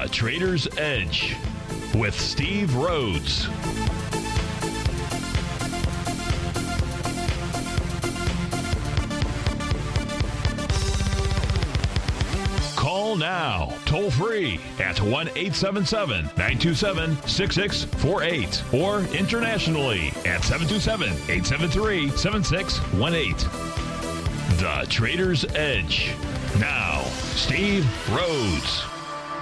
The Trader's Edge with Steve Rhodes. Call now, toll free at 1-877-927-6648 or internationally at 727-873-7618. The Trader's Edge. Now, Steve Rhodes.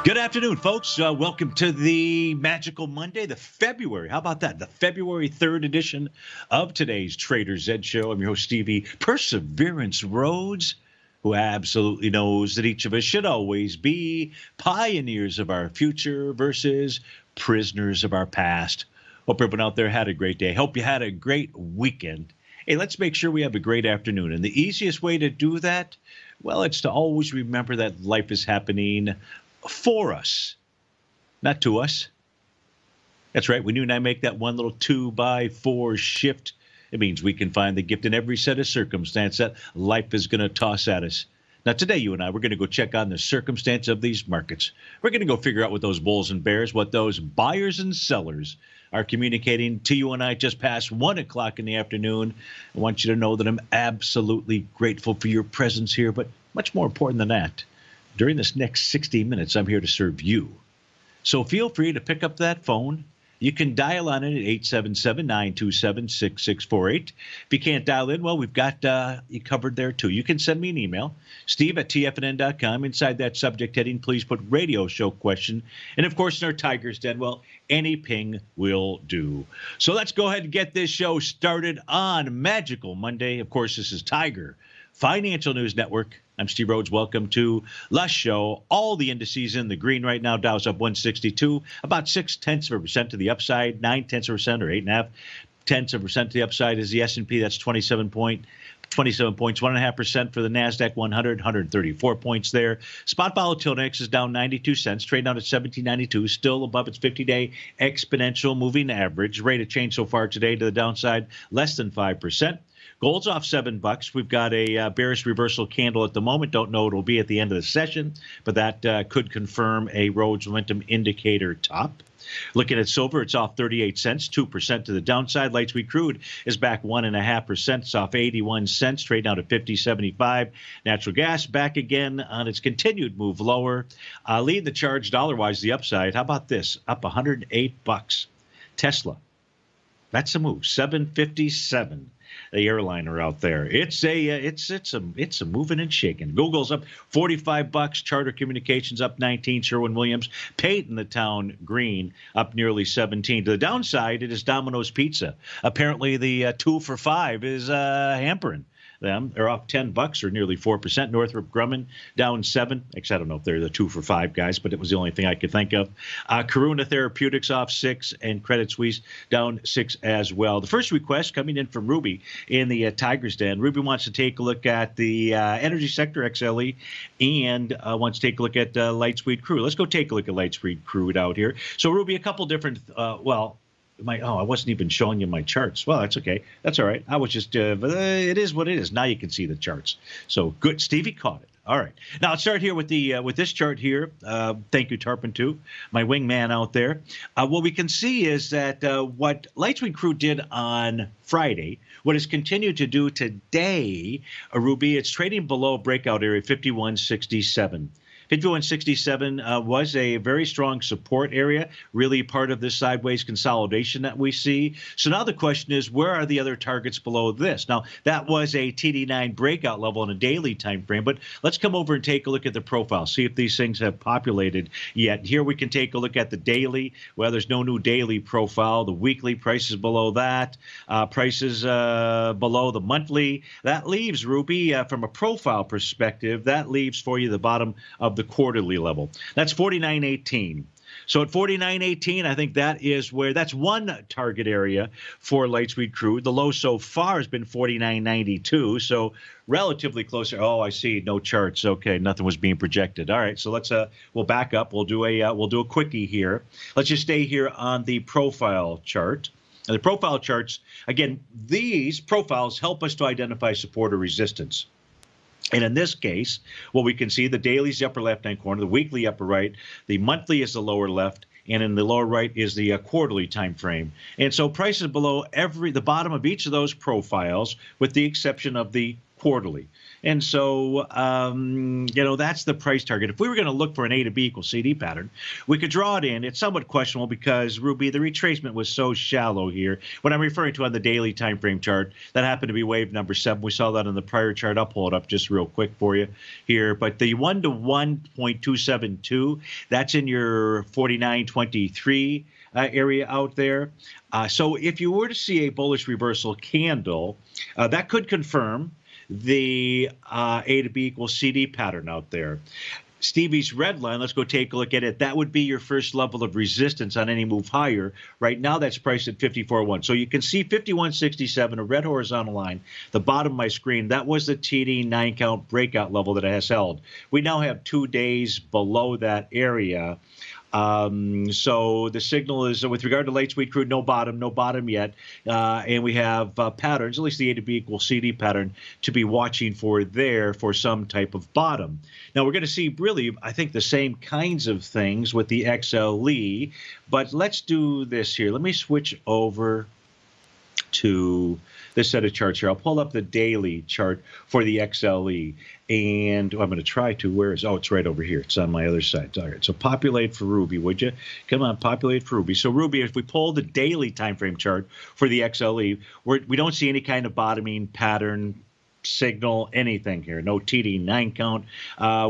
Good afternoon, folks. Welcome to the Magical Monday, the February. How about that? The February 3rd edition of today's Trader's Edge Show. I'm your host, Stevie Perseverance Rhodes, who absolutely knows that each of us should always be pioneers of our future versus prisoners of our past. Hope everyone out there had a great day. Hope you had a great weekend. Hey, let's make sure we have a great afternoon. And the easiest way to do that, well, it's to always remember that life is happening for us, not to us. That's right. When you and I make that one little 2x4 shift, it means we can find the gift in every set of circumstance that life is going to toss at us. Now, today, you and I, we're going to go check on the circumstance of these markets. We're going to go figure out what those bulls and bears, what those buyers and sellers are communicating to you and I just past 1 o'clock in the afternoon. I want you to know that I'm absolutely grateful for your presence here, but much more important than that, during this next 60 minutes, I'm here to serve you. So feel free to pick up that phone. You can dial on it at 877-927-6648. If you can't dial in, well, we've got you covered there, too. You can send me an email, steve@tfnn.com. Inside that subject heading, please put radio show question. And, of course, in our Tiger's Den, well, any ping will do. So let's go ahead and get this show started on Magical Monday. Of course, this is Tiger Financial News Network. I'm Steve Rhodes. Welcome to the show. All the indices in the green right now. Dow's up 162, about 0.6% to the upside, 0.9% or 8.5% to the upside is the S&P. That's 27 points, 1.5% for the NASDAQ 100, 134 points there. Spot volatility index is down 92 cents, trading out at 1792, still above its 50-day exponential moving average. Rate of change so far today to the downside, less than 5%. Gold's off $7. We've got a bearish reversal candle at the moment. Don't know what it'll be at the end of the session, but that could confirm a Rhodes momentum indicator top. Looking at silver, it's off 38 cents, 2% to the downside. Light sweet crude is back 1.5%. It's off 81 cents, trading out at 50.75. Natural gas back again on its continued move lower. Lead the charge dollar-wise, the upside. How about this? Up $108. Tesla, that's a move. 757. The airliner out there. It's a moving and shaking. Google's up $45. Charter Communications up 19. Sherwin-Williams, Peyton the Town Green up nearly 17. To the downside, it is Domino's Pizza. Apparently, the 2 for $5 is hampering them. They're off $10 or nearly 4%. Northrop Grumman down 7. Actually, I don't know if they're the 2 for $5 guys, but it was the only thing I could think of. Karuna Therapeutics off 6 and Credit Suisse down 6 as well. The first request coming in from Ruby in the Tiger's Den. Ruby wants to take a look at the energy sector, XLE, and wants to take a look at light sweet crude. Let's go take a look at light sweet crude out here. So, Ruby, a couple different, I wasn't even showing you my charts. Well, that's okay. That's all right. I was just, it is what it is. Now you can see the charts. So good. Stevie caught it. All right. Now let's start here with this chart here. Thank you, Tarpon, too, my wingman out there. What we can see is that what light sweet crude did on Friday, what it's continued to do today, Ruby, it's trading below breakout area 51.67. 51.67 was a very strong support area, really part of this sideways consolidation that we see. So now the question is, where are the other targets below this? Now, that was a TD9 breakout level on a daily time frame, but let's come over and take a look at the profile, see if these things have populated yet. Here we can take a look at the daily. Well, there's no new daily profile. The weekly prices below that, prices below the monthly. That leaves, Ruby, from a profile perspective, that leaves for you the bottom of the quarterly level. That's 49.18. So at 49.18, I think that's one target area for light sweet crude. The low so far has been 49.92, so relatively closer. Oh, I see, no charts. Okay, nothing was being projected. All right, so we'll back up. We'll do a quickie here. Let's just stay here on the profile chart. And the profile charts, again, these profiles help us to identify support or resistance. And in this case, what we can see, the daily is the upper left-hand corner, the weekly upper right, the monthly is the lower left, and in the lower right is the quarterly time frame. And so prices below the bottom of each of those profiles, with the exception of the quarterly. And so, that's the price target. If we were going to look for an A to B equals CD pattern, we could draw it in. It's somewhat questionable because, Ruby, the retracement was so shallow here. What I'm referring to on the daily time frame chart, that happened to be wave number 7. We saw that on the prior chart. I'll pull it up just real quick for you here. But the 1 to 1.272, that's in your 49.23 area out there. So if you were to see a bullish reversal candle, that could confirm the A to B equals CD pattern out there. Stevie's red line, let's go take a look at it. That would be your first level of resistance on any move higher. Right now, that's priced at 54.1. So you can see 51.67, a red horizontal line, the bottom of my screen. That was the TD 9-count breakout level that it has held. We now have 2 days below that area. So the signal is, with regard to light sweet crude, no bottom yet. And we have patterns, at least the A to B equals CD pattern, to be watching for there for some type of bottom. Now we're going to see really, I think, the same kinds of things with the XLE, but let's do this here. Let me switch over to this set of charts here. I'll pull up the daily chart for the XLE, and I'm going to try to, it's right over here. It's on my other side. All right, so populate for Ruby, would you? Come on, populate for Ruby. So Ruby, if we pull the daily time frame chart for the XLE, we don't see any kind of bottoming pattern, signal, anything here. No TD 9 count.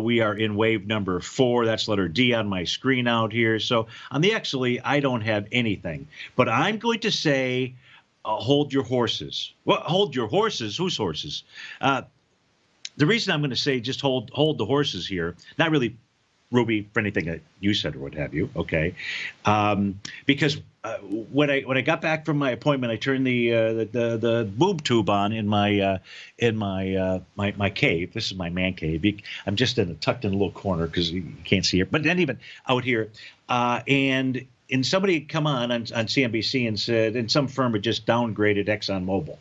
We are in wave number 4. That's letter D on my screen out here. So on the XLE, I don't have anything. But I'm going to say, hold your horses. Well, hold your horses? Whose horses? The reason I'm going to say just hold the horses here, not really, Ruby, for anything that you said or what have you, okay? Because when I got back from my appointment, I turned the boob tube on in my cave. This is my man cave. I'm just tucked in a little corner because you can't see it. But then even out here, and somebody had come on CNBC and said, and some firm had just downgraded ExxonMobil.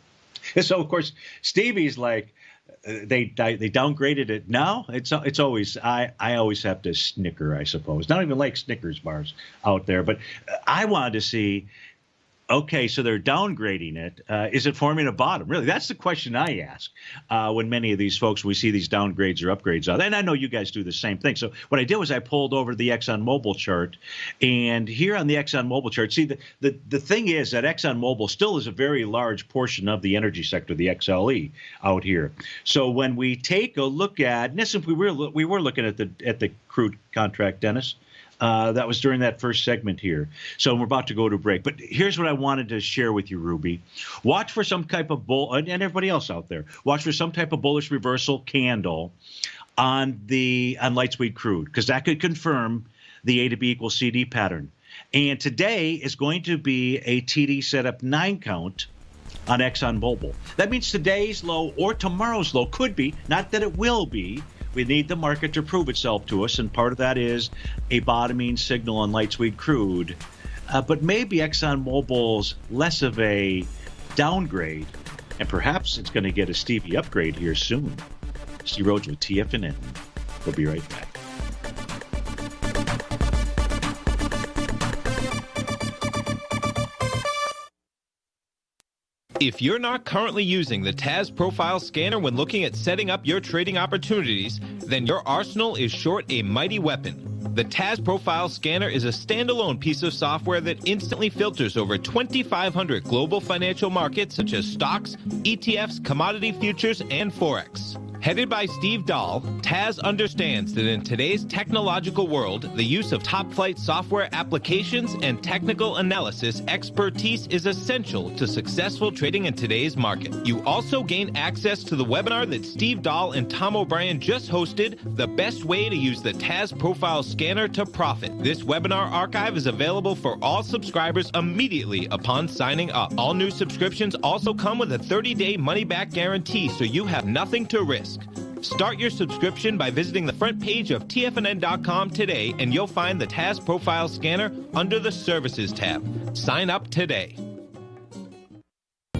And so, of course, Stevie's like, they downgraded it. Now it's always, I always have to snicker, I suppose. Not even like Snickers bars out there, but I wanted to see, okay, so they're downgrading it. Is it forming a bottom? Really, that's the question I ask when many of these folks, we see these downgrades or upgrades out. And I know you guys do the same thing. So what I did was I pulled over the ExxonMobil chart. And here on the ExxonMobil chart, see, the thing is that ExxonMobil still is a very large portion of the energy sector, the XLE out here. So when we take a look at, and this, we were looking at the crude contract, Dennis. That was during that first segment here. So we're about to go to break. But here's what I wanted to share with you, Ruby. Watch for some type of and everybody else out there, watch for some type of bullish reversal candle on light sweet crude, because that could confirm the A to B equals CD pattern. And today is going to be a TD setup 9 count on ExxonMobil. That means today's low or tomorrow's low could be, not that it will be. We need the market to prove itself to us, and part of that is a bottoming signal on light sweet crude. But maybe ExxonMobil's less of a downgrade, and perhaps it's going to get a Stevie upgrade here soon. Steve Rhodes with TFNN. We'll be right back. If you're not currently using the TAS Profile Scanner when looking at setting up your trading opportunities, then your arsenal is short a mighty weapon. The TAS Profile Scanner is a standalone piece of software that instantly filters over 2,500 global financial markets such as stocks, ETFs, commodity futures, and Forex. Headed by Steve Dahl, TAS understands that in today's technological world, the use of top-flight software applications and technical analysis expertise is essential to successful trading in today's market. You also gain access to the webinar that Steve Dahl and Tom O'Brien just hosted, The Best Way to Use the TAS Profile Scanner to Profit. This webinar archive is available for all subscribers immediately upon signing up. All new subscriptions also come with a 30-day money-back guarantee, so you have nothing to risk. Start your subscription by visiting the front page of TFNN.com today, and you'll find the TAS Profile Scanner under the Services tab. Sign up today.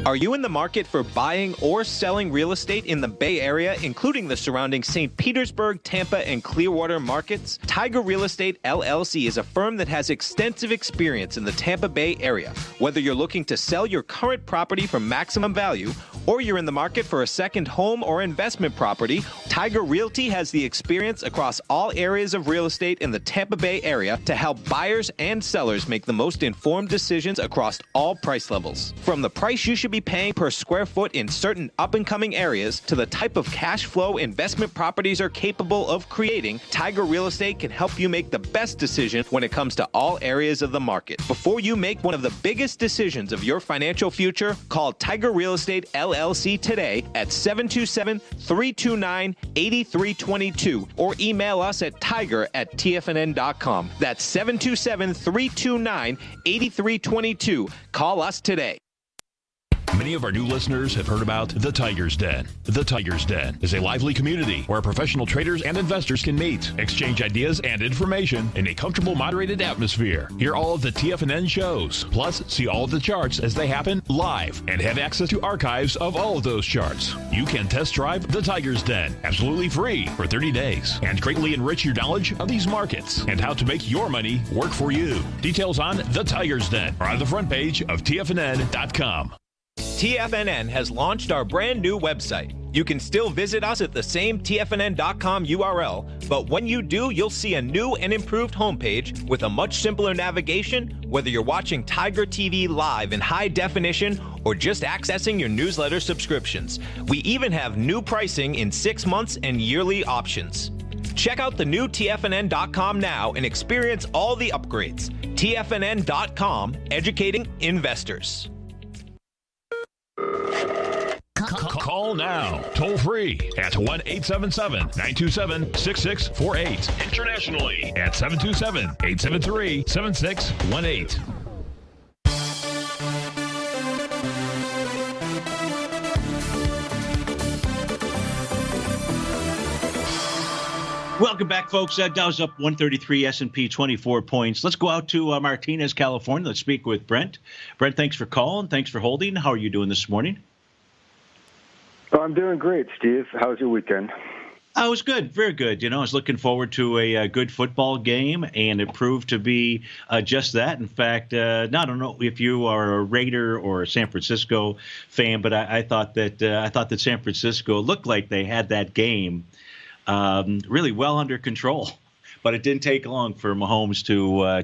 Are you in the market for buying or selling real estate in the Bay Area, including the surrounding St. Petersburg, Tampa, and Clearwater markets? Tiger Real Estate LLC is a firm that has extensive experience in the Tampa Bay area. Whether you're looking to sell your current property for maximum value, or you're in the market for a second home or investment property, Tiger Realty has the experience across all areas of real estate in the Tampa Bay area to help buyers and sellers make the most informed decisions across all price levels. From the price you should be paying per square foot in certain up-and-coming areas to the type of cash flow investment properties are capable of creating, Tiger Real Estate can help you make the best decision when it comes to all areas of the market. Before you make one of the biggest decisions of your financial future, call Tiger Real Estate LLC today at 727-329-8322 or email us at tiger@tfnn.com. That's 727-329-8322. Call us today. Many of our new listeners have heard about The Tiger's Den. The Tiger's Den is a lively community where professional traders and investors can meet, exchange ideas and information in a comfortable, moderated atmosphere. Hear all of the TFNN shows, plus see all of the charts as they happen live and have access to archives of all of those charts. You can test drive The Tiger's Den absolutely free for 30 days and greatly enrich your knowledge of these markets and how to make your money work for you. Details on The Tiger's Den are on the front page of TFNN.com. TFNN has launched our brand new website. You can still visit us at the same TFNN.com URL, but when you do, you'll see a new and improved homepage with a much simpler navigation, whether you're watching Tiger TV live in high definition or just accessing your newsletter subscriptions. We even have new pricing in 6 months and yearly options. Check out the new TFNN.com now and experience all the upgrades. TFNN.com, educating investors. Call now, toll free at 1-877-927-6648. Internationally at 727-873-7618. Welcome back, folks. Dow's up 133, S&P 24 points. Let's go out to Martinez, California. Let's speak with Brent. Brent, thanks for calling. Thanks for holding. How are you doing this morning? Oh, I'm doing great, Steve. How was your weekend? I was good, very good. I was looking forward to a good football game, and it proved to be just that. In fact, I don't know if you are a Raider or a San Francisco fan, but I thought that San Francisco looked like they had that game really well under control. But it didn't take long for Mahomes to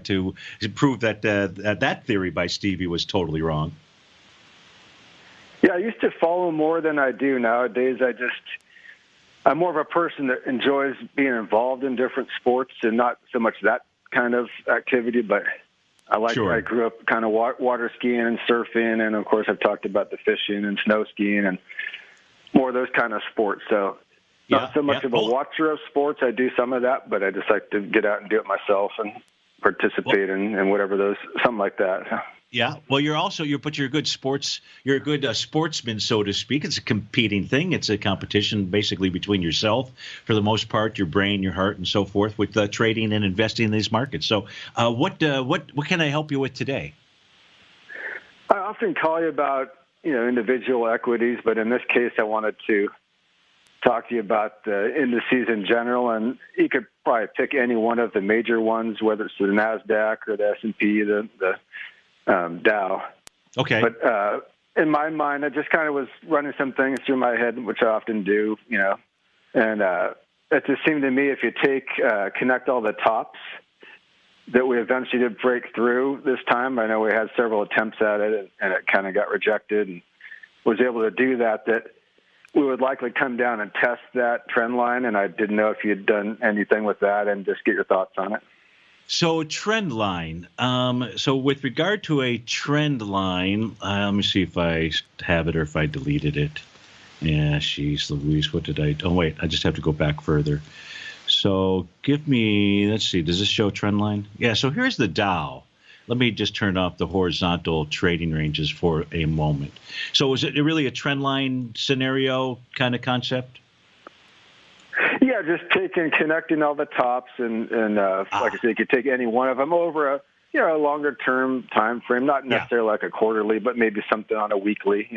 prove that that theory by Stevie was totally wrong. Yeah, I used to follow more than I do nowadays. I'm more of a person that enjoys being involved in different sports and not so much that kind of activity, but I grew up kind of water skiing and surfing, and of course I've talked about the fishing and snow skiing and more of those kind of sports. So not so much of a watcher of sports. I do some of that, but I just like to get out and do it myself and participate in whatever something like that. Yeah, well, you're a good sportsman, so to speak. It's a competing thing. It's a competition basically between yourself, for the most part, your brain, your heart, and so forth, with trading and investing in these markets. So, what can I help you with today? I often call you about individual equities, but in this case, I wanted to talk to you about the indices in general, and you could probably pick any one of the major ones, whether it's the NASDAQ or the S&P, the Dow. Okay. But in my mind, I just kind of was running some things through my head, which I often do, and it just seemed to me if you connect all the tops that we eventually did break through this time. I know we had several attempts at it, and it kind of got rejected, and was able to do that we would likely come down and test that trend line, and I didn't know if you'd done anything with that and just get your thoughts on it. So trend line. So with regard to a trend line, let me see if I have it or if I deleted it. Yeah, geez, Louise, what did I? Oh, wait, I just have to go back further. So give me, let's see, does this show trend line? Yeah, so here's the Dow. Let me just turn off the horizontal trading ranges for a moment. So is it really a trend line scenario kind of concept? Yeah, just connecting all the tops, and like I said, you could take any one of them over a longer term time frame, not necessarily like a quarterly, but maybe something on a weekly,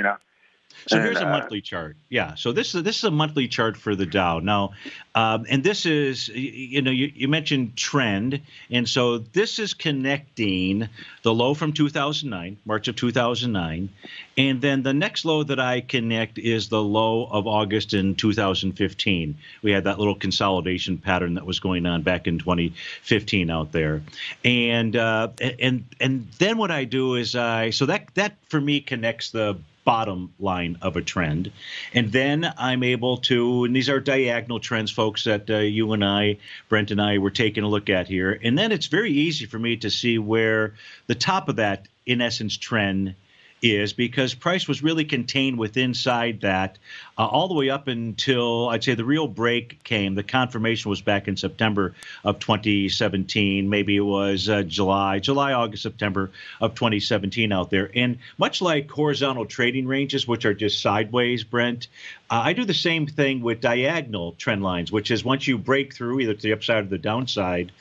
So here's a monthly chart. Yeah. So this is a monthly chart for the Dow. Now, and this is, you mentioned trend. And so this is connecting the low from 2009, March of 2009. And then the next low that I connect is the low of August in 2015. We had that little consolidation pattern that was going on back in 2015 out there. And then what I do is so that for me connects the bottom line of a trend. And then I'm able to, and these are diagonal trends, folks, that you and I, Brent and I, were taking a look at here. And then it's very easy for me to see where the top of that, in essence, trend is, because price was really contained inside that all the way up until I'd say the real break came. The confirmation was back in September of 2017. Maybe it was July, August, September of 2017 out there. And much like horizontal trading ranges, which are just sideways, Brent, I do the same thing with diagonal trend lines, which is once you break through either to the upside or the downside,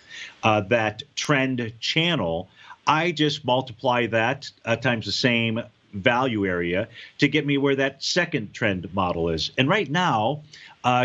that trend channel, I just multiply that times the same value area to get me where that second trend model is. And right now,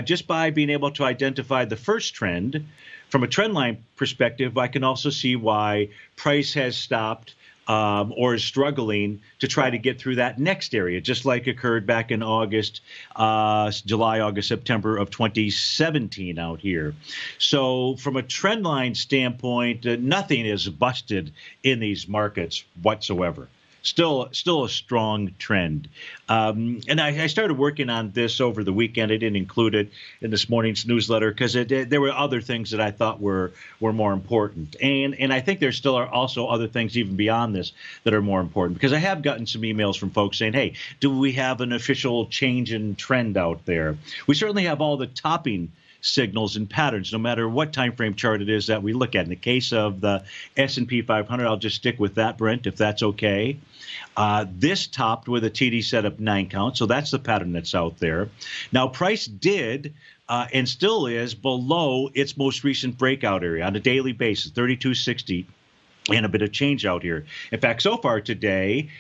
just by being able to identify the first trend, from a trend line perspective, I can also see why price has stopped or is struggling to try to get through that next area, just like occurred back in August, July, August, September of 2017 out here. So from a trend line standpoint, nothing is busted in these markets whatsoever. Still a strong trend. And I started working on this over the weekend. I didn't include it in this morning's newsletter because there were other things that I thought were more important. And I think there still are also other things even beyond this that are more important, because I have gotten some emails from folks saying, hey, do we have an official change in trend out there? We certainly have all the topping signals and patterns, no matter what time frame chart it is that we look at. In the case of the S&P 500, I'll just stick with that, Brent, if that's okay. This topped with a TD setup 9 count, so that's the pattern that's out there. Now, price did and still is below its most recent breakout area on a daily basis, 3260. And a bit of change out here. In fact, so far today,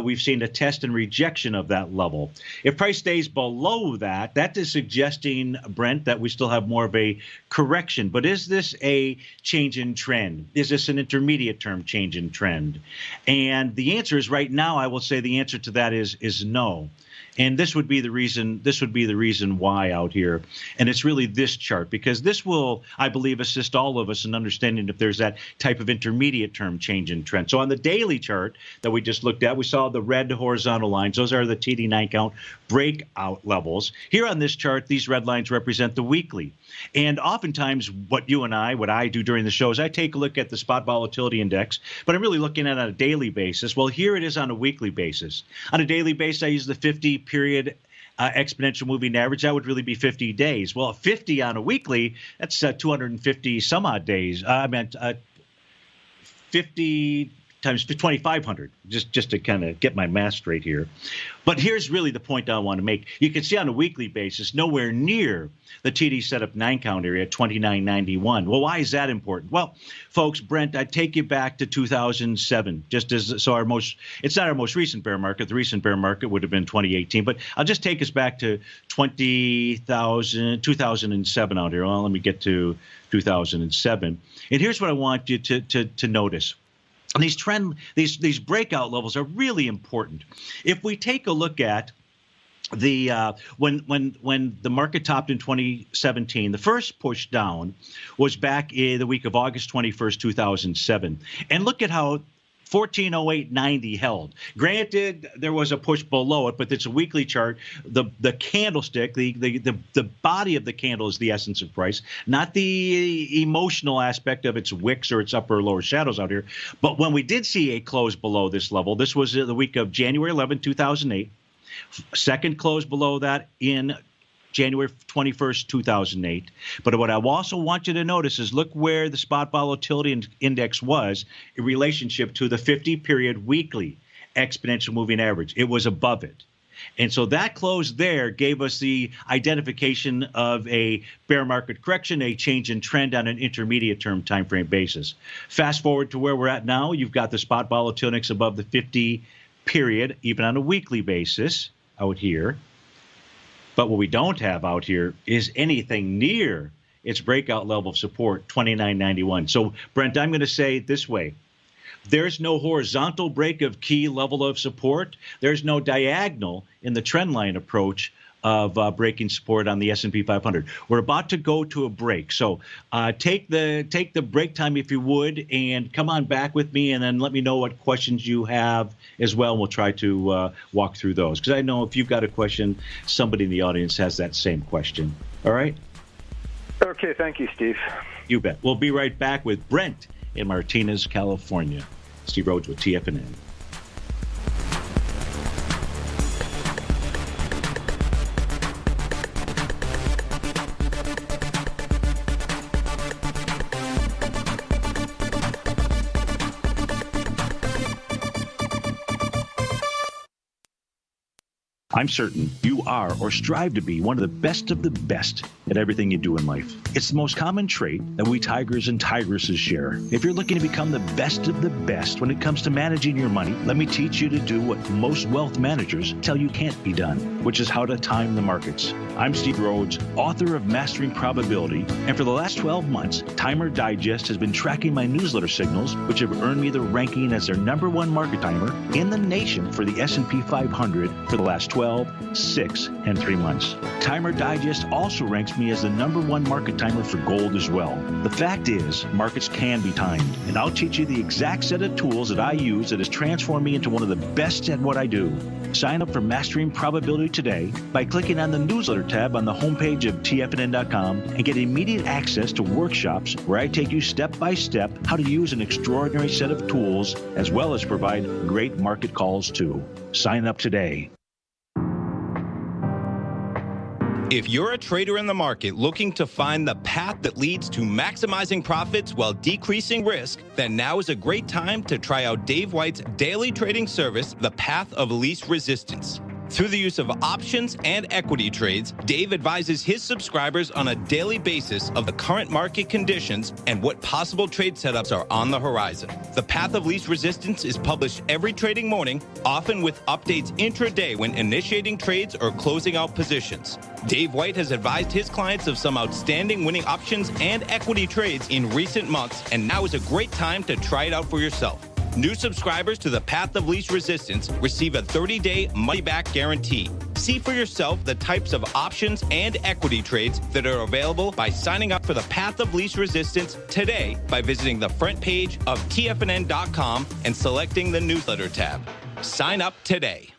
we've seen a test and rejection of that level. If price stays below that, that is suggesting, Brent, that we still have more of a correction. But is this a change in trend? Is this an intermediate term change in trend? And the answer is right now, I will say the answer to that is no. And this would be the reason why out here. And it's really this chart, because this will, I believe, assist all of us in understanding if there's that type of intermediate term change in trend. So on the daily chart that we just looked at, we saw the red horizontal lines. Those are the TD 9 count breakout levels. Here on this chart, these red lines represent the weekly. And oftentimes what I do during the show is I take a look at the spot volatility index, but I'm really looking at it on a daily basis. Well, here it is on a weekly basis. On a daily basis, I use the 50-period exponential moving average. That would really be 50 days. Well, 50 on a weekly, that's 250 some odd days. 50 times 2,500, just to kind of get my math straight here. But here's really the point I want to make. You can see on a weekly basis, nowhere near the TD setup 9 count area at 2991. Well, why is that important? Well, folks, Brent, I'd take you back to 2007, just as it's not our most recent bear market. The recent bear market would have been 2018, but I'll just take us back to 2007 out here. Well, let me get to 2007. And here's what I want you to notice. And these breakout levels are really important. If we take a look at the when the market topped in 2017, the first push down was back in the week of August 21st, 2007. And look at how 1408.90 held. Granted, there was a push below it, but it's a weekly chart. The candlestick, the body of the candle is the essence of price, not the emotional aspect of its wicks or its upper or lower shadows out here. But when we did see a close below this level, this was the week of January 11, 2008. Second close below that in January 21st, 2008. But what I also want you to notice is look where the spot volatility index was in relationship to the 50-period weekly exponential moving average. It was above it. And so that close there gave us the identification of a bear market correction, a change in trend on an intermediate term time frame basis. Fast forward to where we're at now, you've got the spot volatility index above the 50 period, even on a weekly basis out here. But what we don't have out here is anything near its breakout level of support, 29.91. So, Brent, I'm going to say it this way. There's no horizontal break of key level of support. There's no diagonal in the trend line approach of breaking support on the S&P 500. We're about to go to a break. So take the break time, if you would, and come on back with me, and then let me know what questions you have as well. We'll try to walk through those, because I know if you've got a question, somebody in the audience has that same question. All right? Okay, thank you, Steve. You bet. We'll be right back with Brent in Martinez, California. Steve Rhodes with TFNN. I'm certain you are or strive to be one of the best at everything you do in life. It's the most common trait that we tigers and tigresses share. If you're looking to become the best of the best when it comes to managing your money, let me teach you to do what most wealth managers tell you can't be done, which is how to time the markets. I'm Steve Rhodes, author of Mastering Probability, and for the last 12 months, Timer Digest has been tracking my newsletter signals, which have earned me the ranking as their #1 market timer in the nation for the S&P 500 for the last 12, 6, and 3 months. Timer Digest also ranks me as the #1 market timer for gold as well. The fact is, markets can be timed, and I'll teach you the exact set of tools that I use that has transformed me into one of the best at what I do. Sign up for Mastering Probability today by clicking on the newsletter tab on the homepage of TFNN.com and get immediate access to workshops where I take you step by step how to use an extraordinary set of tools, as well as provide great market calls too. Sign up today. If you're a trader in the market looking to find the path that leads to maximizing profits while decreasing risk, then now is a great time to try out Dave White's daily trading service, The Path of Least Resistance. Through the use of options and equity trades, Dave advises his subscribers on a daily basis of the current market conditions and what possible trade setups are on the horizon. The Path of Least Resistance is published every trading morning, often with updates intraday when initiating trades or closing out positions. Dave White has advised his clients of some outstanding winning options and equity trades in recent months, and now is a great time to try it out for yourself. New subscribers to the Path of Least Resistance receive a 30-day money-back guarantee. See for yourself the types of options and equity trades that are available by signing up for the Path of Least Resistance today by visiting the front page of TFNN.com and selecting the newsletter tab. Sign up today.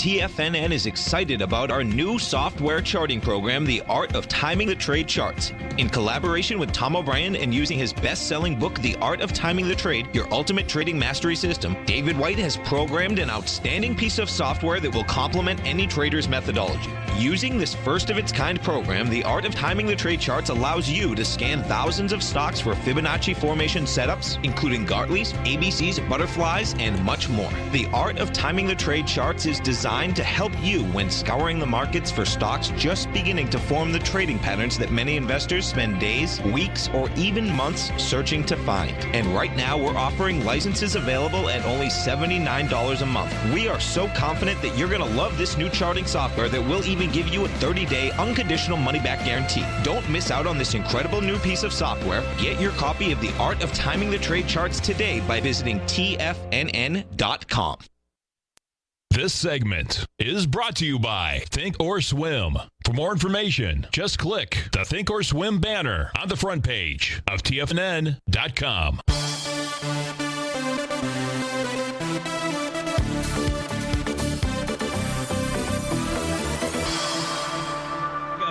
TFNN is excited about our new software charting program, The Art of Timing the Trade Charts. In collaboration with Tom O'Brien and using his best-selling book, The Art of Timing the Trade, Your Ultimate Trading Mastery System, David White has programmed an outstanding piece of software that will complement any trader's methodology. Using this first-of-its-kind program, The Art of Timing the Trade Charts allows you to scan thousands of stocks for Fibonacci formation setups, including Gartley's, ABC's, butterflies, and much more. The Art of Timing the Trade Charts is designed to help you when scouring the markets for stocks just beginning to form the trading patterns that many investors spend days, weeks, or even months searching to find. And right now, we're offering licenses available at only $79 a month. We are so confident that you're going to love this new charting software that will even give you a 30-day unconditional money-back guarantee. Don't miss out on this incredible new piece of software. Get your copy of The Art of Timing the Trade Charts today by visiting TFNN.com. This segment is brought to you by Think or Swim. For more information, just click the Think or Swim banner on the front page of TFNN.com.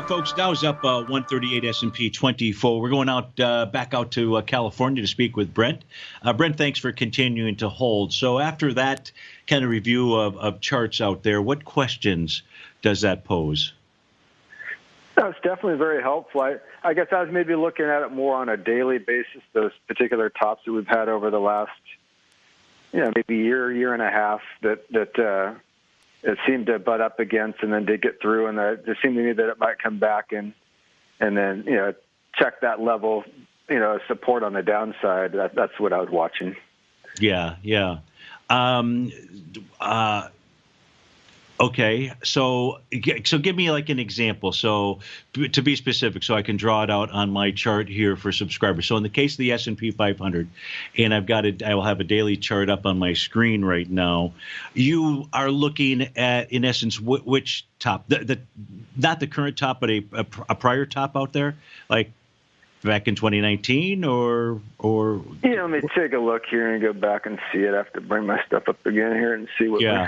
Folks, Dow's up 138, S&P 24. We're going out back out to California to speak with Brent. Brent, thanks for continuing to hold. So after that kind of review of charts out there, what questions does that pose? It's definitely very helpful. I guess I was maybe looking at it more on a daily basis, those particular tops that we've had over the last, maybe year and a half that it seemed to butt up against and then did get through. And it just seemed to me that it might come back and then, check that level, support on the downside. That's what I was watching. Yeah. Okay, so give me like an example. So to be specific, so I can draw it out on my chart here for subscribers. So in the case of the S&P 500, and I will have a daily chart up on my screen right now. You are looking at, in essence, which top? The not the current top, but a prior top out there, like back in 2019, or. Yeah, let me take a look here and go back and see it. I have to bring my stuff up again here and see what. Yeah.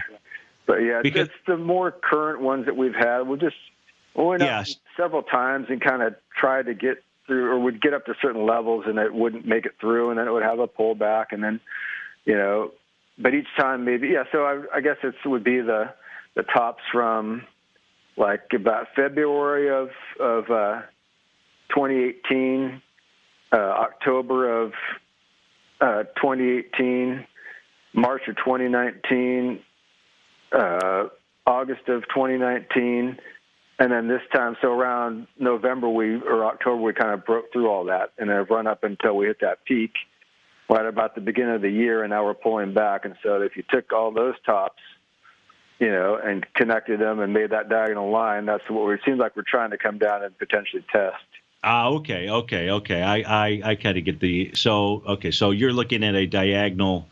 But yeah, it's the more current ones that we've had. We went up several times and kind of tried to get through, or would get up to certain levels and it wouldn't make it through, and then it would have a pullback, and then, but each time maybe, So I guess it would be the tops from like about February of 2018, October of 2018, March of 2019. August of 2019, and then this time, so around November or October, we kind of broke through all that, and then run up until we hit that peak right about the beginning of the year, and now we're pulling back. And so if you took all those tops, and connected them and made that diagonal line, that's what it seems like we're trying to come down and potentially test. Okay. I kind of get so you're looking at a diagonal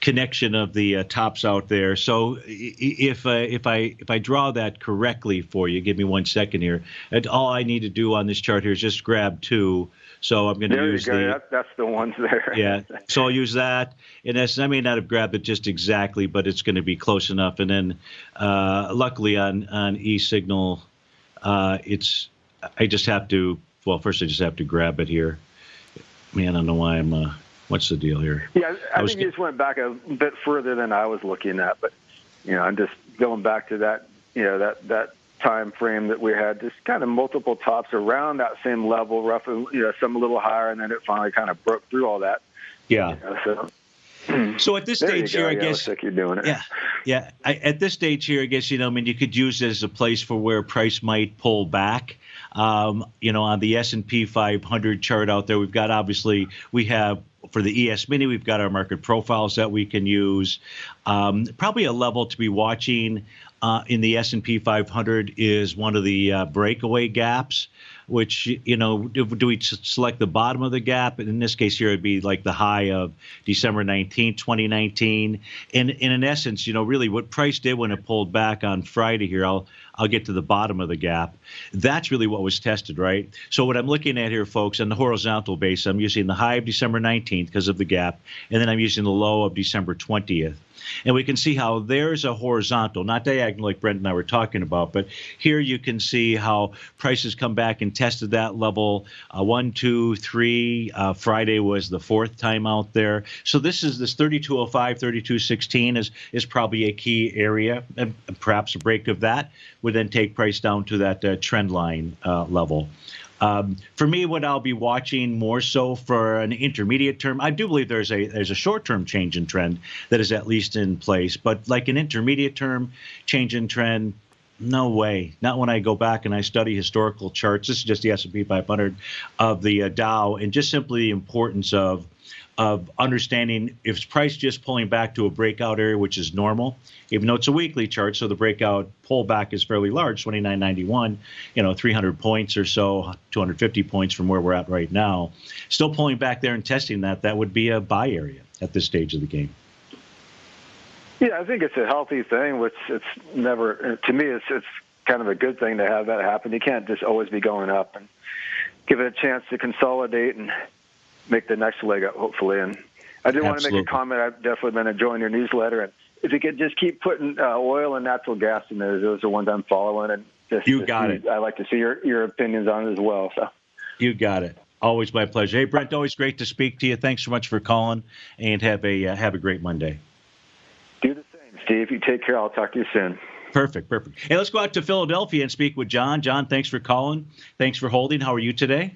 connection of the tops out there. So if I draw that correctly for you, give me 1 second here. And all I need to do on this chart here is just grab two. So I'm going to use that's the ones there. Yeah. So I'll use that. And I may not have grabbed it just exactly, but it's going to be close enough. And then luckily on eSignal, I just have to. Well, first I just have to grab it here. Man, I don't know why I'm. What's the deal here? Yeah, I think you just went back a bit further than I was looking at, but I'm just going back to that, that time frame that we had, just kind of multiple tops around that same level, roughly, some a little higher, and then it finally kind of broke through all that. Yeah. So at this stage here, I guess. Looks like you're doing it. Yeah. At this stage here, I guess you could use it as a place for where price might pull back. On the S&P 500 chart out there, we have. For the ES Mini, we've got our market profiles that we can use. Probably a level to be watching in the S&P 500 is one of the breakaway gaps, which, do we select the bottom of the gap? In this case here, it'd be like the high of December 19, 2019. And in essence, really what price did when it pulled back on Friday here, I'll get to the bottom of the gap. That's really what was tested, right? So what I'm looking at here, folks, on the horizontal base, I'm using the high of December 19th because of the gap, and then I'm using the low of December 20th. And we can see how there's a horizontal, not diagonal like Brent and I were talking about, but here you can see how prices come back and tested that level 1, 2, 3. Friday was the fourth time out there. So this 3205, 3216 is probably a key area, and perhaps a break of that would then take price down to that trend line level. For me, what I'll be watching more so for an intermediate term, I do believe there's a short-term change in trend that is at least in place, but like an intermediate term change in trend, no way. Not when I go back and I study historical charts. This is just the S&P 500 of the Dow, and just simply the importance of understanding if price just pulling back to a breakout area, which is normal, even though it's a weekly chart, so the breakout pullback is fairly large, 29.91, 300 points or so, 250 points from where we're at right now. Still pulling back there and testing that would be a buy area at this stage of the game. Yeah, I think it's a healthy thing, which it's never, to me, it's kind of a good thing to have that happen. You can't just always be going up, and give it a chance to consolidate and make the next leg up, hopefully. And I did want to make a comment. I've definitely been enjoying your newsletter. And if you could just keep putting oil and natural gas in there, those are ones I'm following. And I like to see your opinions on it as well. So you got it. Always my pleasure. Hey, Brent, always great to speak to you. Thanks so much for calling, and have a great Monday. Do the same, Steve. You take care. I'll talk to you soon. Perfect. Hey, let's go out to Philadelphia and speak with John. John, thanks for calling. Thanks for holding. How are you today?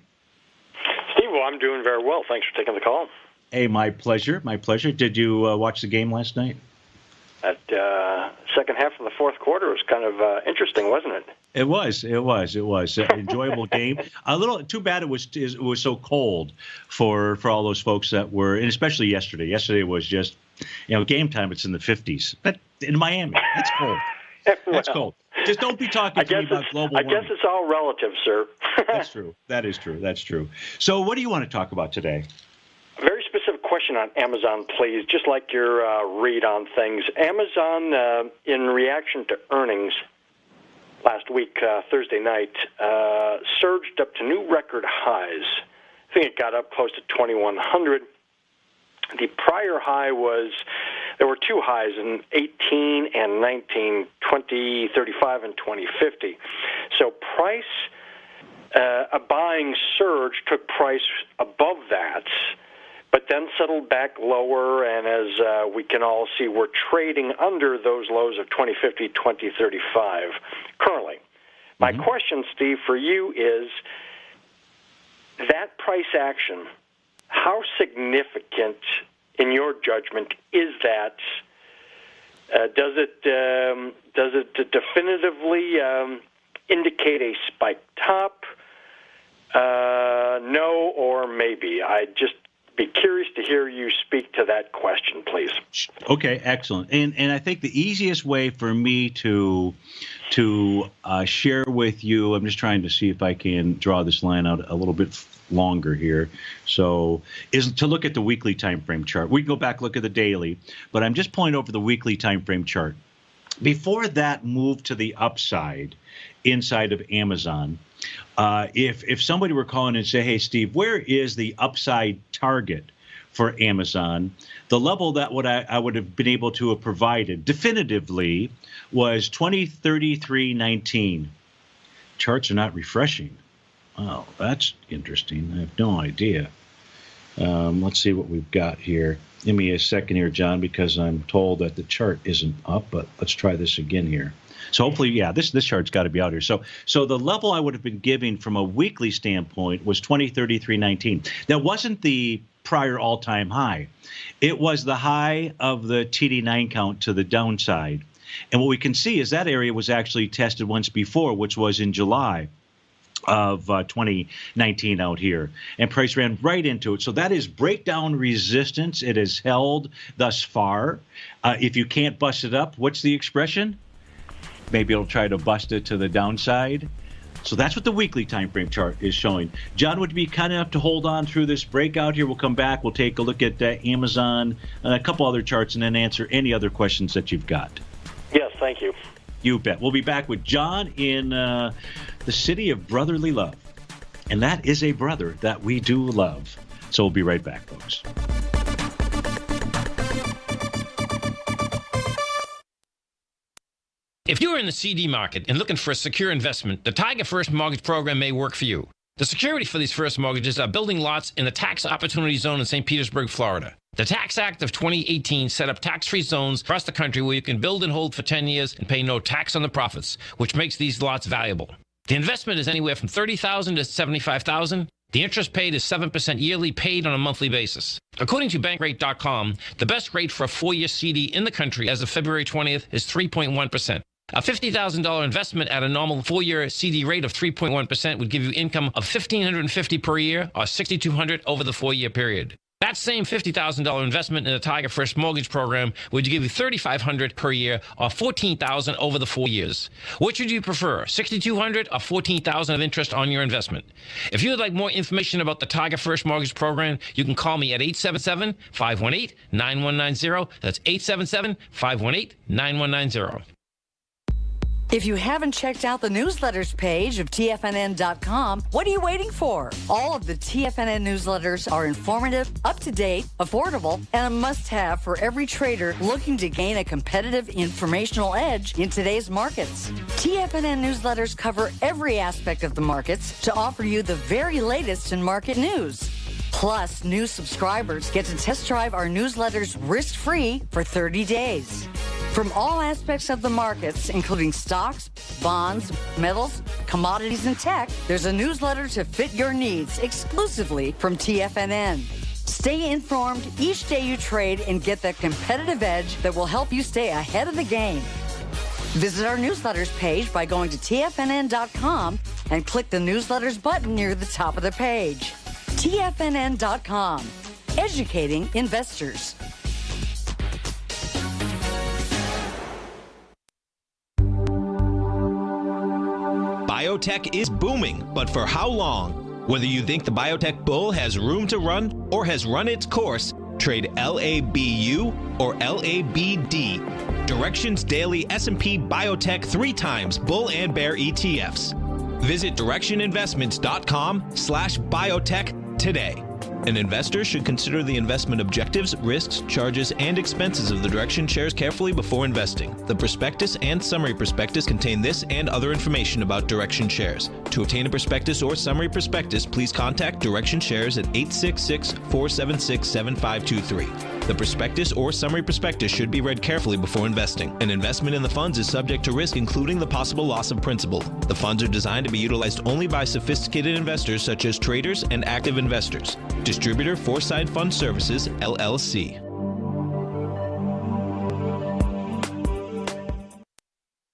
Well, I'm doing very well. Thanks for taking the call. Hey, my pleasure. Did you watch the game last night? That second half of the fourth quarter was kind of interesting, wasn't it? It was an enjoyable game. A little too bad it was so cold for all those folks that were, and especially yesterday. Yesterday was just, game time. It's in the 50s. But in Miami, that's cold. That's cold. Just don't be talking to me about global warming. I guess it's all relative, sir. That's true. That is true. That's true. So what do you want to talk about today? A very specific question on Amazon, please, just like your read on things. Amazon, in reaction to earnings last week, Thursday night, surged up to new record highs. I think it got up close to 2,100. The prior high there were two highs in 18 and 19, 2035 and 2050. So price, a buying surge took price above that, but then settled back lower, and as we can all see, we're trading under those lows of 2050, 2035 currently. My question, Steve, for you is that price action, how significant, in your judgment, is that? Does it definitively indicate a spike top? No, or maybe? I'd just be curious to hear you speak to that question, please. Okay, excellent. And I think the easiest way for me to share with you, I'm just trying to see if I can draw this line out a little bit longer here, so is to look at the weekly time frame chart. We can go back, look at the daily, but I'm just pointing over the weekly time frame chart. Before that move to the upside inside of Amazon, if somebody were calling and say, hey, Steve, where is the upside target for Amazon? The level that I would have been able to have provided definitively was 2033.19. Charts are not refreshing. Oh, that's interesting. I have no idea. Let's see what we've got here. Give me a second here, John, because I'm told that the chart isn't up, but let's try this again here. So hopefully, yeah, this chart's got to be out here. So the level I would have been giving from a weekly standpoint was 2033.19. That wasn't the prior all-time high. It was the high of the TD9 count to the downside. And what we can see is that area was actually tested once before, which was in July of 2019 out here, and price ran right into it. So that is breakdown resistance. It has held thus far. If you can't bust it up, what's the expression? Maybe it'll try to bust it to the downside. So that's what the weekly time frame chart is showing. John, would you be kind enough to hold on through this breakout here? We'll come back. We'll take a look at Amazon and a couple other charts, and then answer any other questions that you've got. Yes, thank you. You bet. We'll be back with John in the city of brotherly love. And that is a brother that we do love. So we'll be right back, folks. If you're in the CD market and looking for a secure investment, the Tiger First Mortgage Program may work for you. The security for these first mortgages are building lots in the tax opportunity zone in St. Petersburg, Florida. The Tax Act of 2018 set up tax-free zones across the country where you can build and hold for 10 years and pay no tax on the profits, which makes these lots valuable. The investment is anywhere from $30,000 to $75,000. The interest paid is 7% yearly, paid on a monthly basis. According to Bankrate.com, the best rate for a 4-year CD in the country as of February 20th is 3.1%. A $50,000 investment at a normal 4-year CD rate of 3.1% would give you income of $1,550 per year or $6,200 over the 4-year period. That same $50,000 investment in the Tiger First Mortgage Program would give you $3,500 per year or $14,000 over the 4 years. Which would you prefer, $6,200 or $14,000 of interest on your investment? If you would like more information about the Tiger First Mortgage Program, you can call me at 877-518-9190. That's 877-518-9190. If you haven't checked out the newsletters page of TFNN.com, what are you waiting for? All of the TFNN newsletters are informative, up-to-date, affordable, and a must-have for every trader looking to gain a competitive informational edge in today's markets. TFNN newsletters cover every aspect of the markets to offer you the very latest in market news. Plus, new subscribers get to test drive our newsletters risk-free for 30 days. From all aspects of the markets, including stocks, bonds, metals, commodities, and tech, there's a newsletter to fit your needs exclusively from TFNN. Stay informed each day you trade and get that competitive edge that will help you stay ahead of the game. Visit our newsletters page by going to TFNN.com and click the newsletters button near the top of the page. TFNN.com, educating investors. Biotech is booming, but for how long? Whether you think the biotech bull has room to run or has run its course, trade LABU or LABD. Direction's daily S&P Biotech 3 times bull and bear ETFs. Visit directioninvestments.com/biotech today. An investor should consider the investment objectives, risks, charges, and expenses of the Direction shares carefully before investing. The prospectus and summary prospectus contain this and other information about Direction shares. To obtain a prospectus or summary prospectus, please contact Direction shares at 866-476-7523. The prospectus or summary prospectus should be read carefully before investing. An investment in the funds is subject to risk, including the possible loss of principal. The funds are designed to be utilized only by sophisticated investors such as traders and active investors. Distributor Foreside Fund Services, LLC.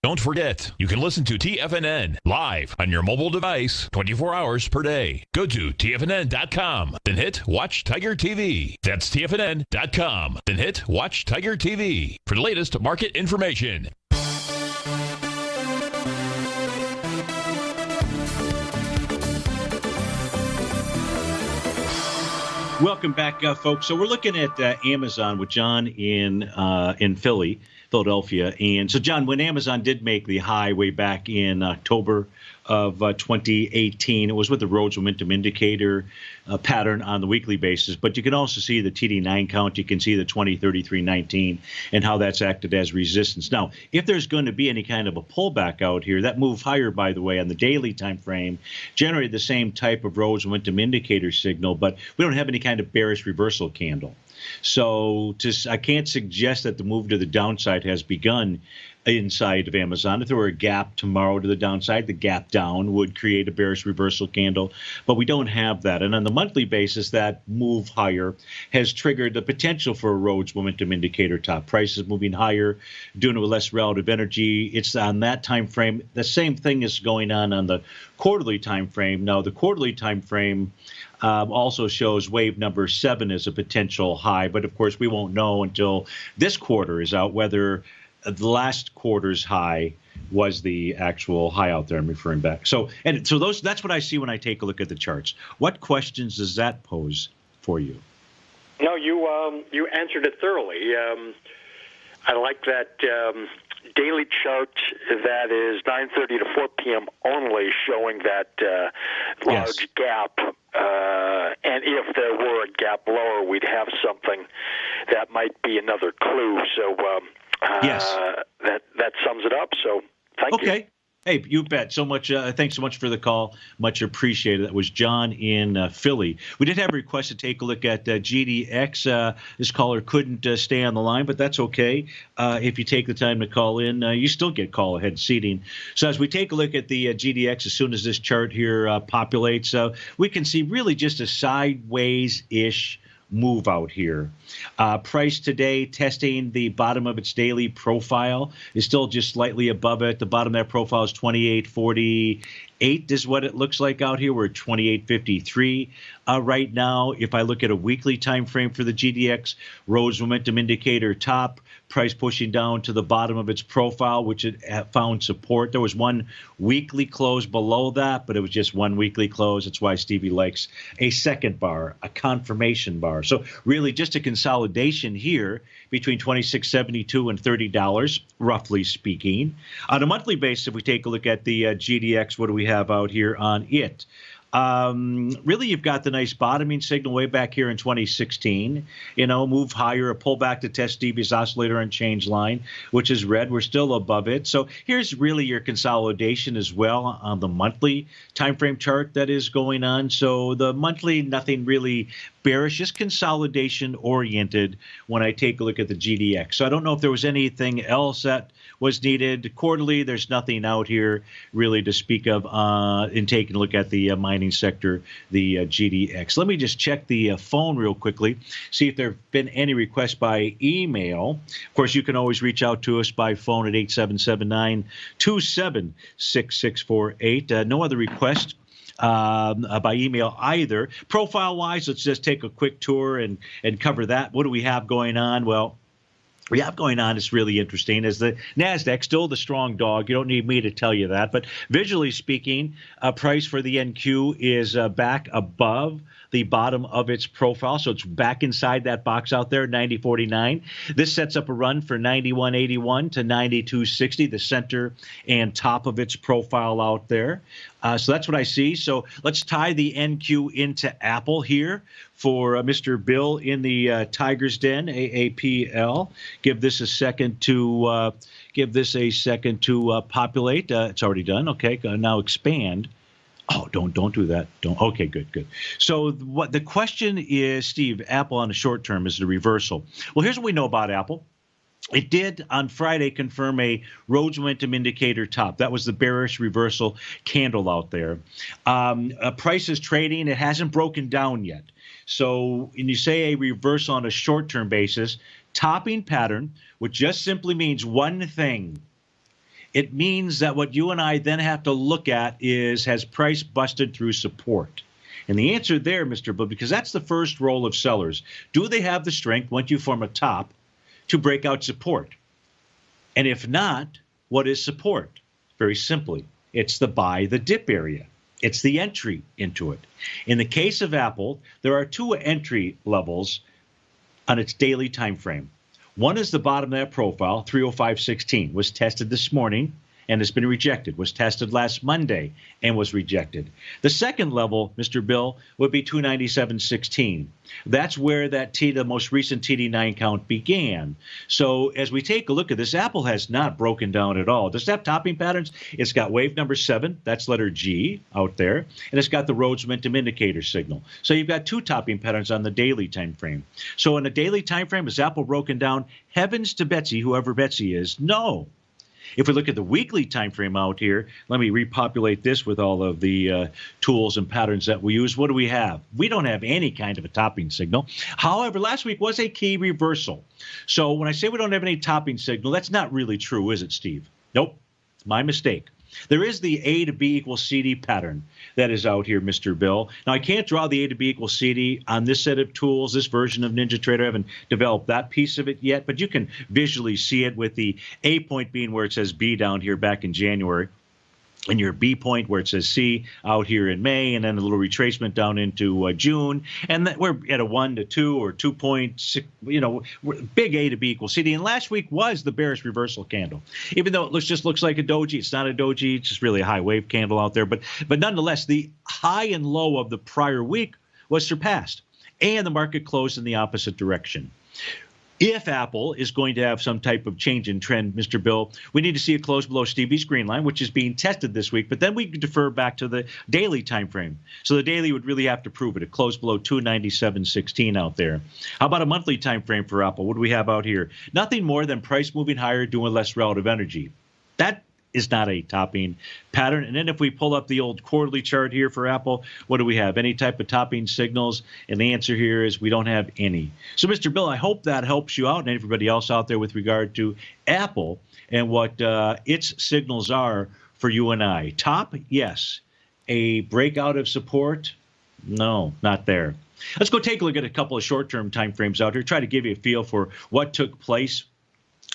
Don't forget, you can listen to TFNN live on your mobile device 24 hours per day. Go to TFNN.com, then hit Watch Tiger TV. That's TFNN.com, then hit Watch Tiger TV for the latest market information. Welcome back, folks. So we're looking at Amazon with John in Philadelphia. And so, John, when Amazon did make the high way back in October of 2018, it was with the Rhodes Momentum Indicator pattern on the weekly basis. But you can also see the TD9 count. You can see the 20-33-19 and how that's acted as resistance. Now, if there's going to be any kind of a pullback out here, that move higher, by the way, on the daily time frame, generated the same type of Rhodes Momentum Indicator signal, but we don't have any kind of bearish reversal candle. So I can't suggest that the move to the downside has begun inside of Amazon. If there were a gap tomorrow to the downside, the gap down would create a bearish reversal candle, but we don't have that. And on the monthly basis, that move higher has triggered the potential for a Rhodes Momentum Indicator top. Prices moving higher, doing it with less relative energy. It's on that time frame. The same thing is going on the quarterly time frame. Now, the quarterly time frame also shows wave number 7 as a potential high, but of course we won't know until this quarter is out whether the last quarter's high was the actual high out there. I'm referring back. So that's what I see when I take a look at the charts. What questions does that pose for you? No, you answered it thoroughly. I like that daily chart that is 9:30 to 4 p.m. only, showing that large gap. And if there were a gap lower, we'd have something that might be another clue. So that sums it up. So thank you. Okay. Hey, you bet. So much. Thanks so much for the call. Much appreciated. That was John in Philly. We did have a request to take a look at GDX. This caller couldn't stay on the line, but that's okay. If you take the time to call in, you still get call ahead seating. So as we take a look at the GDX, as soon as this chart here populates, we can see really just a sideways-ish move out here. Price today testing the bottom of its daily profile is still just slightly above it. The bottom of that profile is 28.48 is what it looks like out here. We're at 28.53 right now. If I look at a weekly time frame for the GDX, Rhodes Momentum Indicator top, price pushing down to the bottom of its profile, which it found support. There was one weekly close below that, but it was just one weekly close. That's why Stevie likes a second bar, a confirmation bar. So really just a consolidation here between $26.72 and $30, roughly speaking. On a monthly basis, if we take a look at the GDX, what do we have out here on it? Really, you've got the nice bottoming signal way back here in 2016. Move higher, a pullback to test Stevie's oscillator and change line, which is red. We're still above it. So here's really your consolidation as well on the monthly time frame chart that is going on. So the monthly, nothing really bearish, just consolidation oriented when I take a look at the GDX. So I don't know if there was anything else that was needed. Quarterly, there's nothing out here really to speak of in taking a look at the mining sector, the GDX. Let me just check the phone real quickly, see if there have been any requests by email. Of course, you can always reach out to us by phone at 877-927-6648. No other request by email either. Profile-wise, let's just take a quick tour and cover that. What do we have going on? Well, we have going on is really interesting is the NASDAQ, still the strong dog. You don't need me to tell you that. But visually speaking, price for the NQ is back above the bottom of its profile. So it's back inside that box out there, 90.49. This sets up a run for 91.81 to 92.60, the center and top of its profile out there. So that's what I see. So let's tie the NQ into Apple here for Mr. Bill in the Tiger's Den, AAPL. Give this a second to populate. It's already done. Okay, now expand. Oh, don't do that. Don't. Okay, good. So what the question is, Steve, Apple on the short term is the reversal. Well, here's what we know about Apple. It did on Friday confirm a Rhodes momentum indicator top. That was the bearish reversal candle out there. Price is trading. It hasn't broken down yet. So when you say a reversal on a short-term basis, topping pattern, which just simply means one thing. It means that what you and I then have to look at is, has price busted through support? And the answer there, Mr. Bill, because that's the first role of sellers. Do they have the strength, once you form a top, to break out support? And if not, what is support? Very simply, it's the buy the dip area. It's the entry into it. In the case of Apple, there are two entry levels on its daily time frame. One is the bottom of that profile, 305.16, was tested this morning and has been rejected, was tested last Monday and was rejected. The second level, Mr. Bill, would be 297.16. That's where the most recent TD9 count began. So as we take a look at this, Apple has not broken down at all. Does it have topping patterns? It's got wave number 7, that's letter G out there, and it's got the Rhodes momentum indicator signal. So you've got two topping patterns on the daily time frame. So in the daily time frame, is Apple broken down? Heavens to Betsy, whoever Betsy is, no. If we look at the weekly time frame out here, let me repopulate this with all of the tools and patterns that we use. What do we have? We don't have any kind of a topping signal. However, last week was a key reversal. So when I say we don't have any topping signal, that's not really true, is it, Steve? Nope. It's my mistake. There is the A to B equals CD pattern that is out here, Mr. Bill. Now, I can't draw the A to B equals CD on this set of tools, this version of NinjaTrader. I haven't developed that piece of it yet, but you can visually see it with the A point being where it says B down here back in January, and your B point where it says C out here in May, and then a little retracement down into June. And that we're at a 1 to 2 or 2.6, big A to B equals CD. And last week was the bearish reversal candle. Even though it just looks like a doji, it's not a doji, it's just really a high wave candle out there. But nonetheless, the high and low of the prior week was surpassed, and the market closed in the opposite direction. If Apple is going to have some type of change in trend, Mr. Bill, we need to see it close below Stevie's green line, which is being tested this week. But then we defer back to the daily time frame. So the daily would really have to prove it. It closed below 297.16 out there. How about a monthly time frame for Apple? What do we have out here? Nothing more than price moving higher, doing less relative energy. That is not a topping pattern. And then if we pull up the old quarterly chart here for Apple, what do we have? Any type of topping signals? And the answer here is we don't have any. So, Mr. Bill, I hope that helps you out and everybody else out there with regard to Apple and what its signals are for you and I. Top, yes. A breakout of support? No, not there. Let's go take a look at a couple of short-term time frames out here, try to give you a feel for what took place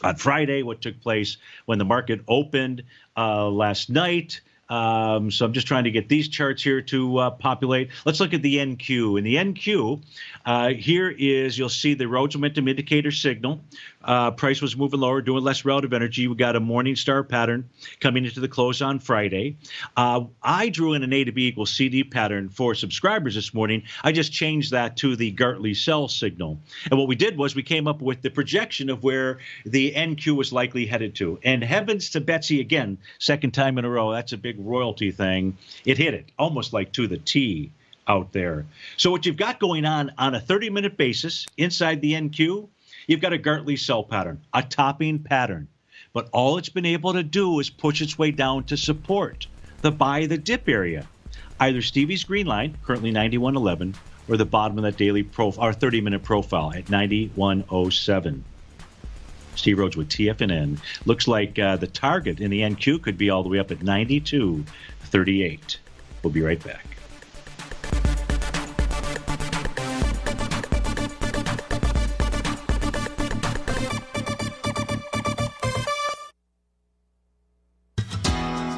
on Friday, what took place when the market opened last night. So I'm just trying to get these charts here to populate. Let's look at the NQ. In the NQ, here is, you'll see the Rhodes momentum indicator signal. Price was moving lower, doing less relative energy. We got a morning star pattern coming into the close on Friday. I drew in an A to B equals CD pattern for subscribers this morning. I just changed that to the Gartley sell signal. And what we did was we came up with the projection of where the NQ was likely headed to. And heavens to Betsy, again, second time in a row, that's a big royalty thing. It hit it almost like to the T out there. So what you've got going on a 30-minute basis inside the NQ, you've got a Gartley sell pattern, a topping pattern. But all it's been able to do is push its way down to support the buy the dip area. Either Stevie's green line, currently 91.11, or the bottom of that daily profile, or 30-minute profile at 91.07. Steve Rhodes with TFNN. Looks like the target in the NQ could be all the way up at 92.38. We'll be right back.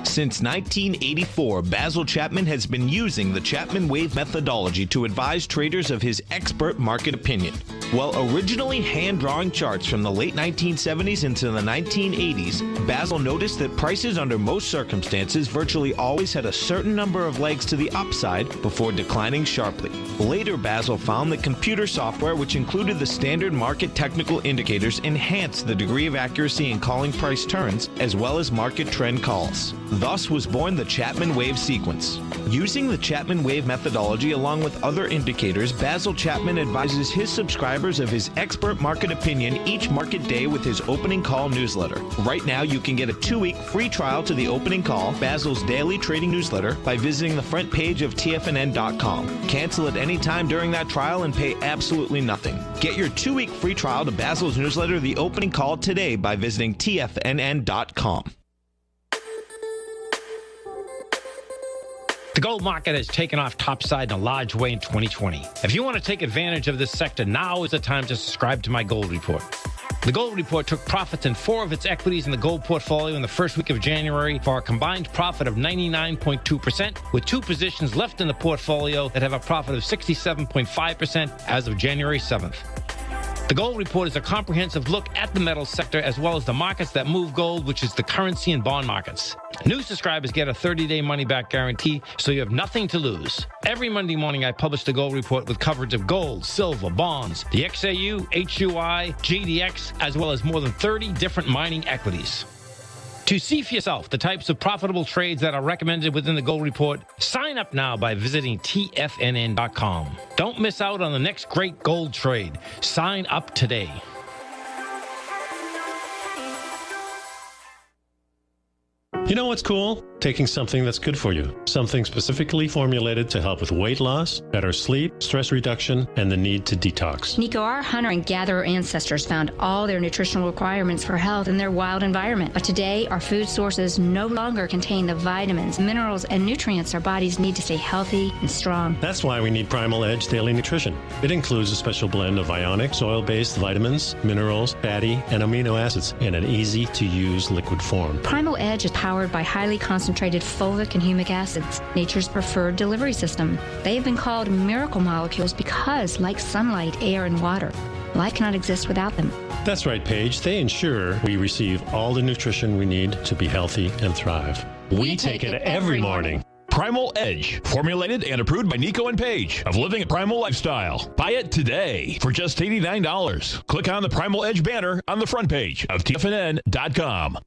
Since 1984, Basil Chapman has been using the Chapman Wave methodology to advise traders of his expert market opinion. While originally hand-drawing charts from the late 1970s into the 1980s, Basil noticed that prices under most circumstances virtually always had a certain number of legs to the upside before declining sharply. Later, Basil found that computer software, which included the standard market technical indicators, enhanced the degree of accuracy in calling price turns, as well as market trend calls. Thus was born the Chapman Wave sequence. Using the Chapman Wave methodology along with other indicators, Basil Chapman advises his subscribers of his expert market opinion each market day with his opening call newsletter. Right now, you can get a 2-week free trial to the opening call, Basil's daily trading newsletter, by visiting the front page of TFNN.com. Cancel at any time during that trial and pay absolutely nothing. Get your 2-week free trial to Basil's newsletter, The Opening Call, today by visiting TFNN.com. The gold market has taken off topside in a large way in 2020. If you want to take advantage of this sector, now is the time to subscribe to my gold report. The gold report took profits in 4 of its equities in the gold portfolio in the first week of January for a combined profit of 99.2%, with 2 positions left in the portfolio that have a profit of 67.5% as of January 7th. The gold report is a comprehensive look at the metals sector as well as the markets that move gold, which is the currency and bond markets. New subscribers get a 30-day money-back guarantee, so you have nothing to lose. Every Monday morning, I publish the gold report with coverage of gold, silver, bonds, the XAU, HUI, GDX, as well as more than 30 different mining equities. To see for yourself the types of profitable trades that are recommended within the gold report, sign up now by visiting TFNN.com. Don't miss out on the next great gold trade. Sign up today. You know what's cool? Taking something that's good for you. Something specifically formulated to help with weight loss, better sleep, stress reduction, and the need to detox. Nico, our hunter and gatherer ancestors found all their nutritional requirements for health in their wild environment. But today, our food sources no longer contain the vitamins, minerals, and nutrients our bodies need to stay healthy and strong. That's why we need Primal Edge Daily Nutrition. It includes a special blend of ionic, oil-based vitamins, minerals, fatty, and amino acids in an easy-to-use liquid form. Primal Edge is powered by highly concentrated fulvic and humic acids, nature's preferred delivery system. They have been called miracle molecules because, like sunlight, air, and water, life cannot exist without them. That's right, Paige. They ensure we receive all the nutrition we need to be healthy and thrive. We take it every morning. Primal Edge, formulated and approved by Nico and Paige of Living a Primal Lifestyle. Buy it today for just $89. Click on the Primal Edge banner on the front page of TFNN.com.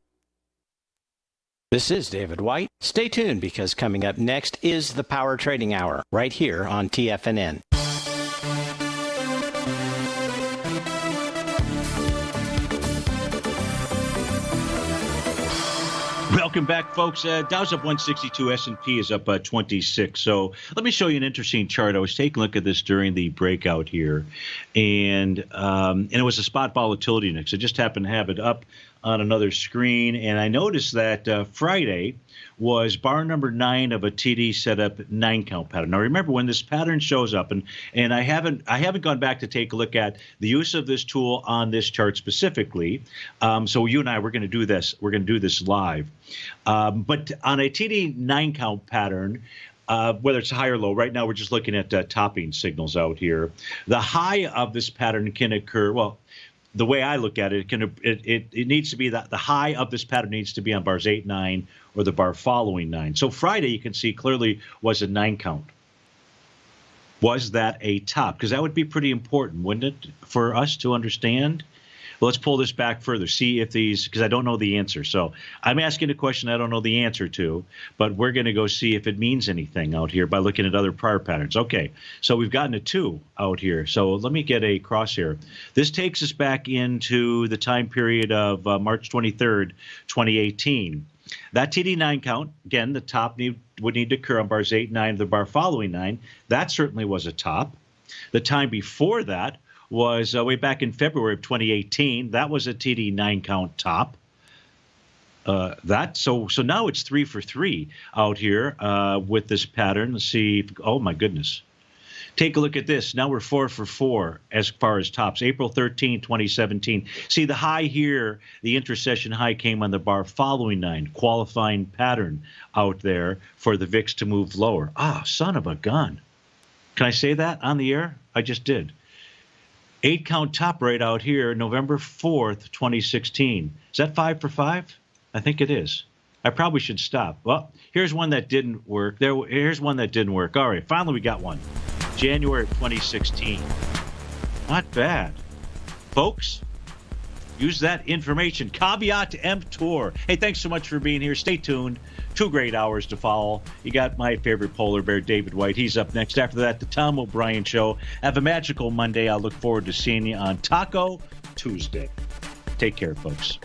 This is David White. Stay tuned because coming up next is the Power Trading Hour right here on TFNN. Welcome back, folks. Dow's up 162, S&P is up 26. So let me show you an interesting chart. I was taking a look at this during the breakout here, and it was a spot volatility index. I just happened to have it up on another screen, and I noticed that Friday was bar number 9 of a TD setup 9-count pattern. Now, remember, when this pattern shows up, and I haven't gone back to take a look at the use of this tool on this chart specifically. So you and I, we're going to do this. We're going to do this live. But on a TD 9-count pattern, whether it's high or low, right now we're just looking at topping signals out here. The high of this pattern can occur, well, the way I look at it, it needs to be that the high of this pattern needs to be on bars 8, 9, or the bar following 9. So Friday, you can see clearly was a 9-count. Was that a top? Because that would be pretty important, wouldn't it, for us to understand Well, let's pull this back further, see if these, because I don't know the answer. So I'm asking a question I don't know the answer to, but we're going to go see if it means anything out here by looking at other prior patterns. Okay, so we've gotten a 2 out here. So let me get a crosshair. This takes us back into the time period of March 23rd, 2018. That TD9 count, again, the top would need to occur on bars 8 and 9 of the bar following 9. That certainly was a top. The time before that was way back in February of 2018. That was a TD9 count top. So now it's 3 for 3 out here with this pattern. Let's see. Oh my goodness. Take a look at this. Now we're 4 for 4 as far as tops. April 13, 2017. See the high here, the intercession high came on the bar following 9. Qualifying pattern out there for the VIX to move lower. Ah, son of a gun. Can I say that on the air? I just did. 8 count top right out here, November 4th, 2016. Is that 5 for 5? I think it is. I probably should stop. Well, here's one that didn't work. Here's one that didn't work. All right, finally we got one. January 2016. Not bad. Folks, use that information. Caveat emptor. Hey, thanks so much for being here. Stay tuned. 2 great hours to follow. You got my favorite polar bear, David White. He's up next. After that, the Tom O'Brien Show. Have a magical Monday. I'll look forward to seeing you on Taco Tuesday. Take care, folks.